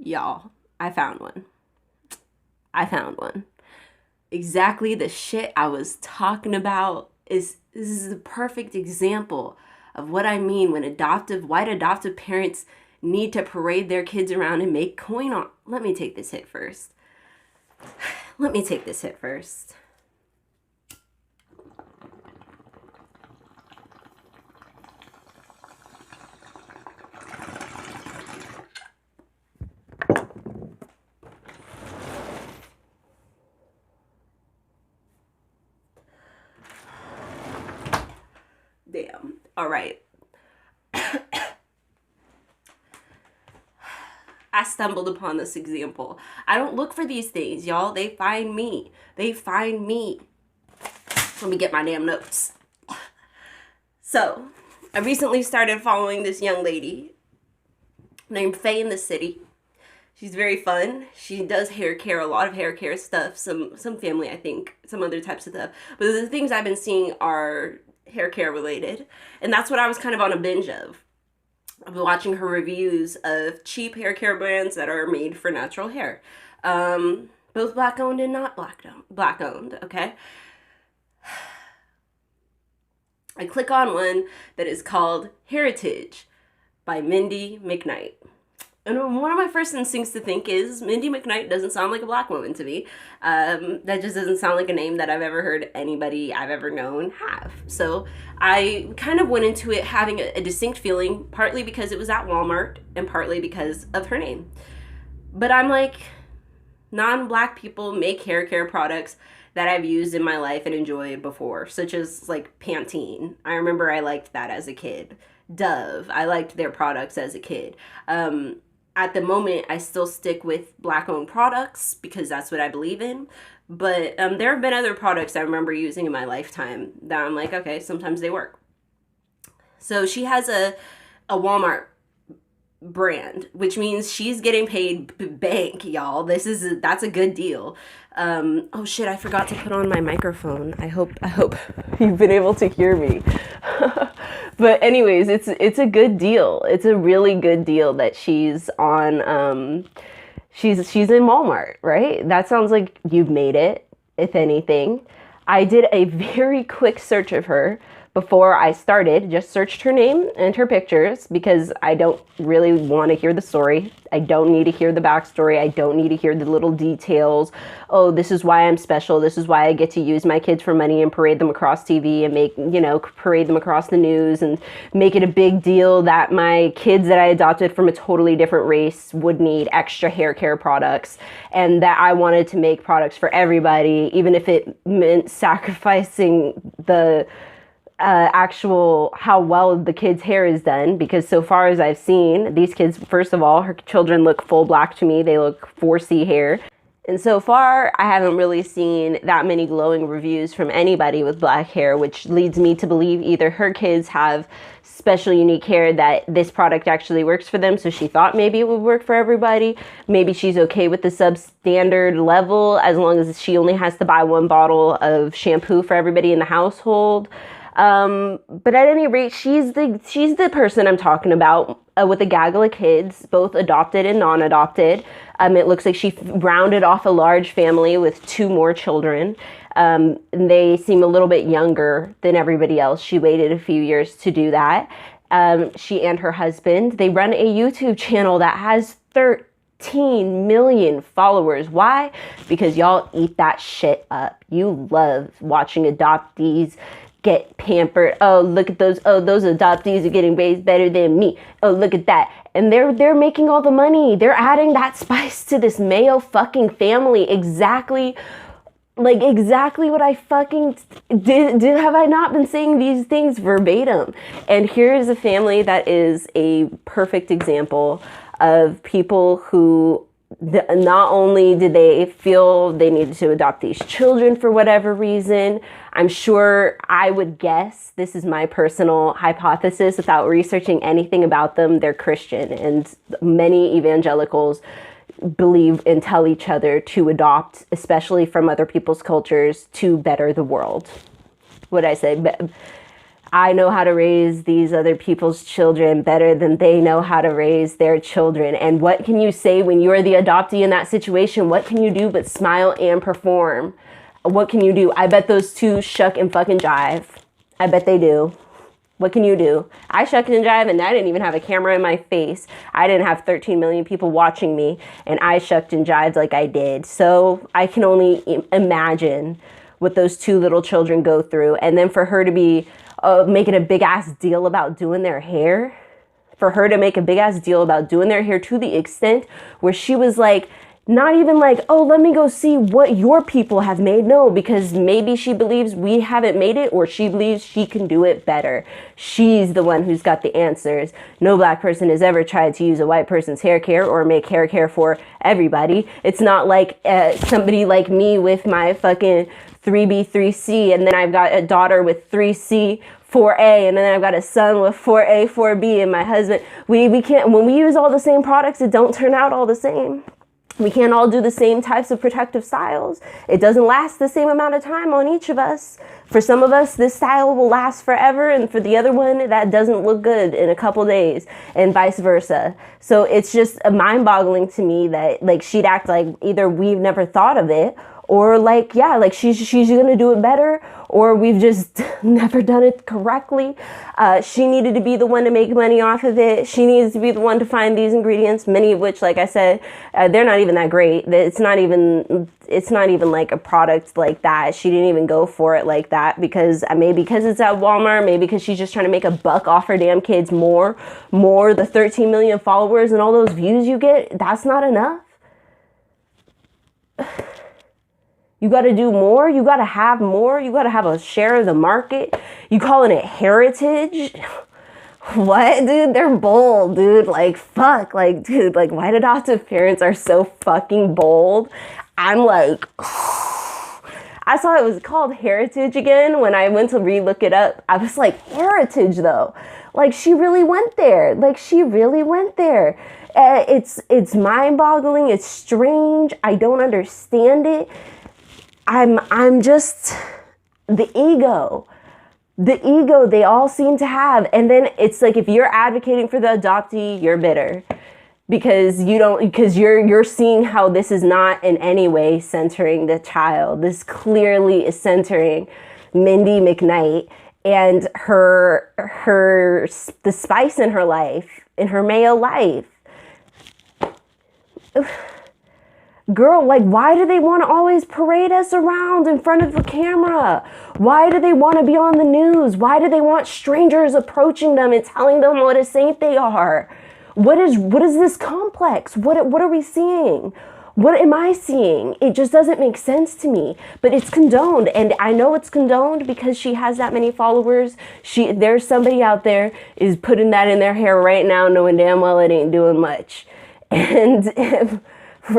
Y'all, I found one. I found one. Exactly the shit I was talking about. This is a perfect example of what I mean when white adoptive parents need to parade their kids around and make coin on. Let me take this hit first. Damn. All right. I stumbled upon this example. I don't look for these things, y'all. They find me. Let me get my damn notes. So, I recently started following this young lady named Faye in the City. She's very fun. She does hair care, a lot of hair care stuff, some family, I think, some other types of stuff. But the things I've been seeing are hair care related. And that's what I was kind of on a binge of. I've been watching her reviews of cheap hair care brands that are made for natural hair. Both black owned and not black owned, okay? I click on one that is called Hairitage by Mindy McKnight. And one of my first instincts to think is Mindy McKnight doesn't sound like a black woman to me. That just doesn't sound like a name that I've ever heard anybody I've ever known have. So I kind of went into it having a distinct feeling, partly because it was at Walmart and partly because of her name. But I'm like, non-black people make hair care products that I've used in my life and enjoyed before, such as like Pantene. I remember I liked that as a kid. Dove, I liked their products as a kid. At the moment, I still stick with black-owned products because that's what I believe in. But there have been other products I remember using in my lifetime that I'm like, okay, sometimes they work. So she has a Walmart brand, which means she's getting paid bank, y'all. That's a good deal. Oh shit, I forgot to put on my microphone. I hope you've been able to hear me. But anyways, it's a good deal. It's a really good deal that she's on. She's in Walmart, right? That sounds like you've made it, if anything. I did a very quick search of her before I started, just searched her name and her pictures because I don't really want to hear the story. I don't need to hear the backstory. I don't need to hear the little details. Oh, this is why I'm special. This is why I get to use my kids for money and parade them across TV and parade them across the news and make it a big deal that my kids that I adopted from a totally different race would need extra hair care products and that I wanted to make products for everybody, even if it meant sacrificing the actual how well the kids' hair is done, because so far as I've seen, these kids, first of all, her children look full black to me. They look 4C hair. And so far, I haven't really seen that many glowing reviews from anybody with black hair, which leads me to believe either her kids have special unique hair that this product actually works for them, so she thought maybe it would work for everybody. Maybe she's okay with the substandard level as long as she only has to buy one bottle of shampoo for everybody in the household. But at any rate, she's the person I'm talking about with a gaggle of kids, both adopted and non-adopted. It looks like she rounded off a large family with 2 more children. And they seem a little bit younger than everybody else. She waited a few years to do that. She and her husband, they run a YouTube channel that has 13 million followers. Why? Because y'all eat that shit up. You love watching adoptees get pampered. Oh, look at those. Oh, those adoptees are getting raised better than me. Oh, look at that. And they're making all the money. They're adding that spice to this Mayo fucking family. Exactly what I fucking did. Have I not been saying these things verbatim? And here's a family that is a perfect example of people who not only did they feel they needed to adopt these children for whatever reason, I'm sure, I would guess, this is my personal hypothesis without researching anything about them, they're Christian, and many evangelicals believe and tell each other to adopt, especially from other people's cultures, to better the world. What I say, I know how to raise these other people's children better than they know how to raise their children. And what can you say when you're the adoptee in that situation? What can you do but smile and perform? What can you do? I bet those two shuck and fucking jive. I bet they do. What can you do? I shucked and jive, and I didn't even have a camera in my face. I didn't have 13 million people watching me, and I shucked and jived like I did. So I can only imagine what those two little children go through. And then for her to be making a big ass deal about doing their hair, for her to make a big ass deal about doing their hair to the extent where she was like, not even like, oh, let me go see what your people have made. No, because maybe she believes we haven't made it, or she believes she can do it better. She's the one who's got the answers. No black person has ever tried to use a white person's hair care or make hair care for everybody. It's not like somebody like me with my fucking 3B, 3C, and then I've got a daughter with 3C, 4A, and then I've got a son with 4A, 4B, and my husband. We can't, when we use all the same products, it don't turn out all the same. We can't all do the same types of protective styles. It doesn't last the same amount of time on each of us. For some of us, this style will last forever, and for the other one, that doesn't look good in a couple days, and vice versa. So it's just mind-boggling to me that like she'd act like either we've never thought of it, or like, yeah, like she's gonna do it better, or we've just never done it correctly. She needed to be the one to make money off of it. She needs to be the one to find these ingredients, many of which, like I said, they're not even that great. It's not even like a product like that. She didn't even go for it like that because maybe because it's at Walmart, maybe because she's just trying to make a buck off her damn kids more. The 13 million followers and all those views you get, that's not enough. You got to do more. You got to have more. You got to have a share of the market. You calling it Hairitage? What, dude? They're bold, dude. Like, fuck. Like, dude, like white adoptive parents are so fucking bold. I'm like, I saw it was called Hairitage again. When I went to re-look it up, I was like, Hairitage though. Like, she really went there. Like, she really went there. It's mind-boggling. It's strange. I don't understand it. I'm just, the ego they all seem to have. And then it's like, if you're advocating for the adoptee, you're bitter because you're seeing how this is not in any way centering the child. This clearly is centering Mindy McKnight and the spice in her life, in her Mayo life. Girl, like, why do they want to always parade us around in front of the camera? Why do they want to be on the news? Why do they want strangers approaching them and telling them what a saint they are? What is this complex? What are we seeing? What am I seeing? It just doesn't make sense to me, but it's condoned. And I know it's condoned because she has that many followers. There's somebody out there is putting that in their hair right now, knowing damn well it ain't doing much. And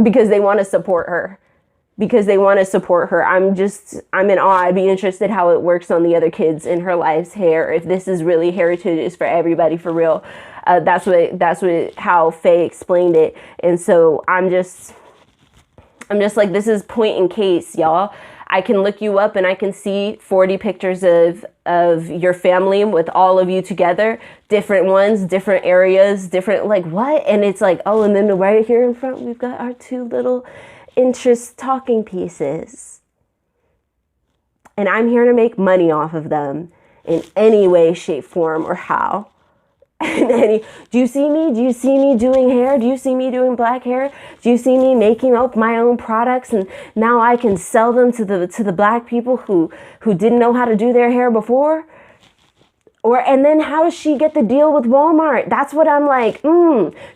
because they want to support her. I'm in awe. I'd be interested how it works on the other kids in her life's hair. If this is really Hairitage is for everybody for real. That's how Faye explained it. And so I'm just like, this is point in case, y'all. I can look you up and I can see 40 pictures of your family with all of you together, different ones, different areas, different, like, what? And it's like, oh, and then right here in front, we've got our two little interest talking pieces. And I'm here to make money off of them in any way, shape, form, or how. Do you see me? Do you see me doing hair? Do you see me doing black hair? Do you see me making up my own products and now I can sell them to the black people who didn't know how to do their hair before? And then how does she get the deal with Walmart? That's what I'm like,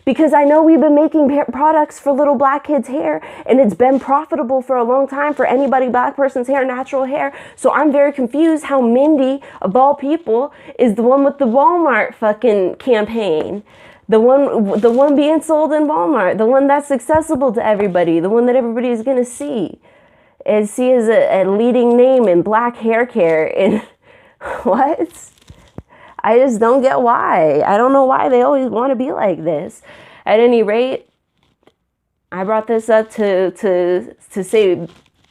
because I know we've been making products for little black kids' hair and it's been profitable for a long time for anybody black person's hair, natural hair. So I'm very confused how Mindy, of all people, is the one with the Walmart fucking campaign. The one being sold in Walmart, the one that's accessible to everybody, the one that everybody's gonna see as a leading name in black hair care. And what? I just don't get why. I don't know why they always want to be like this. At any rate, I brought this up to say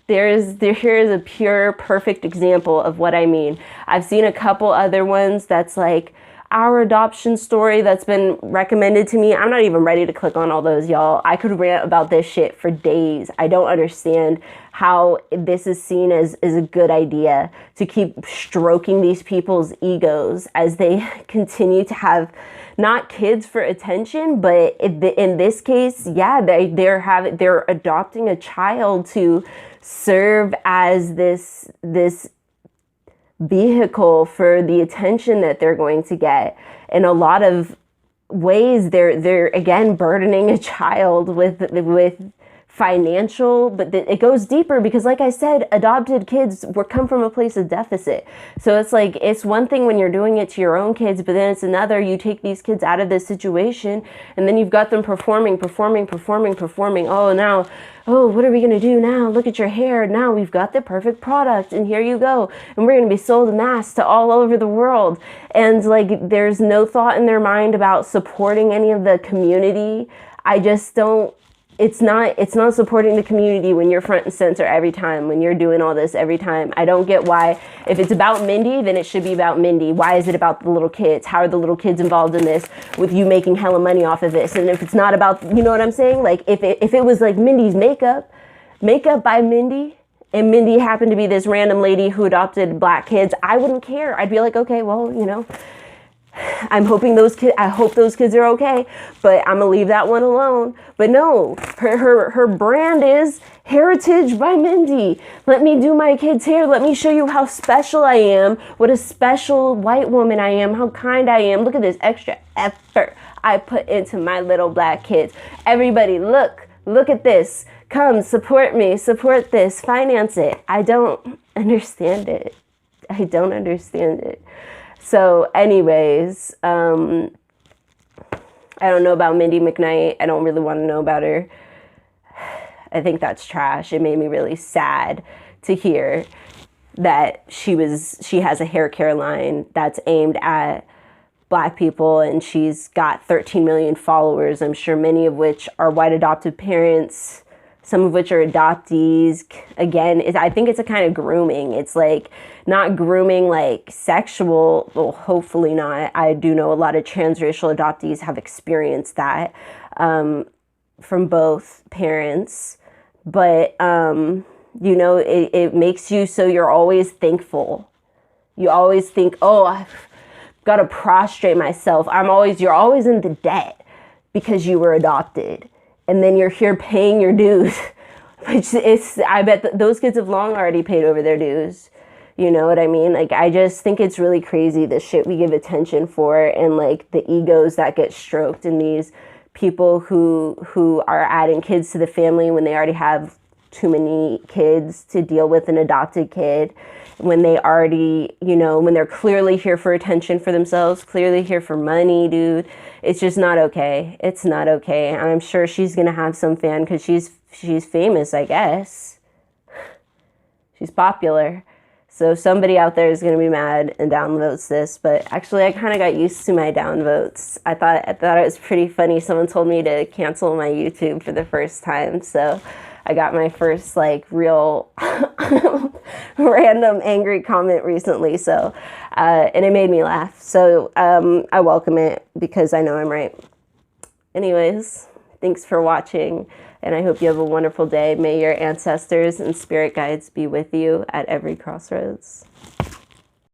here is a pure, perfect example of what I mean. I've seen a couple other ones that's like our adoption story that's been recommended to me. I'm not even ready to click on all those, y'all. I could rant about this shit for days. I don't understand how this is seen as a good idea to keep stroking these people's egos as they continue to have not kids for attention, but in this case, yeah, they're adopting a child to serve as this vehicle for the attention that they're going to get. In a lot of ways, they're again burdening a child with financial, but it goes deeper because, like I said, adopted kids come from a place of deficit. So it's like, it's one thing when you're doing it to your own kids, but then it's another, you take these kids out of this situation and then you've got them performing. Oh, what are we going to do now? Look at your hair. Now we've got the perfect product and here you go. And we're going to be sold en masse to all over the world. And like, there's no thought in their mind about supporting any of the community. I just don't, it's not supporting the community when you're front and center every time, when you're doing all this every time. I don't get why. If it's about Mindy, then it should be about Mindy. Why is it about the little kids? How are the little kids involved in this with you making hella money off of this? And if it's not about, you know what I'm saying? Like if it was like Mindy's makeup by Mindy, and Mindy happened to be this random lady who adopted black kids, I wouldn't care. I'd be like, okay, well, you know, I hope those kids are okay, but I'm gonna leave that one alone. But no, her brand is Hairitage by Mindy. Let me do my kids' hair. Let me show you how special I am, what a special white woman I am, how kind I am. Look at this extra effort I put into my little black kids. Everybody, look at this. Come, support me, support this, finance it. I don't understand it. So anyways, I don't know about Mindy McKnight. I don't really want to know about her. I think that's trash. It made me really sad to hear that she has a hair care line that's aimed at Black people, and she's got 13 million followers. I'm sure many of which are white adoptive parents, some of which are adoptees. Again, I think it's a kind of grooming. It's like not grooming like sexual, well, hopefully not. I do know a lot of transracial adoptees have experienced that from both parents. But, you know, it makes you so you're always thankful. You always think, oh, I've got to prostrate myself. You're always in the debt because you were adopted. And then you're here paying your dues, which I bet those kids have long already paid over their dues. You know what I mean? Like, I just think it's really crazy, the shit we give attention for, and like the egos that get stroked in these people who are adding kids to the family when they already have too many kids to deal with an adopted kid, when they already, you know, when they're clearly here for attention for themselves, clearly here for money, dude. It's just not okay. It's not okay. And I'm sure she's going to have some fan because she's famous, I guess. She's popular. So somebody out there is going to be mad and downvotes this. But actually, I kind of got used to my downvotes. I thought it was pretty funny. Someone told me to cancel my YouTube for the first time. So I got my first like real random angry comment recently. So, and it made me laugh. So I welcome it because I know I'm right. Anyways, thanks for watching, and I hope you have a wonderful day. May your ancestors and spirit guides be with you at every crossroads.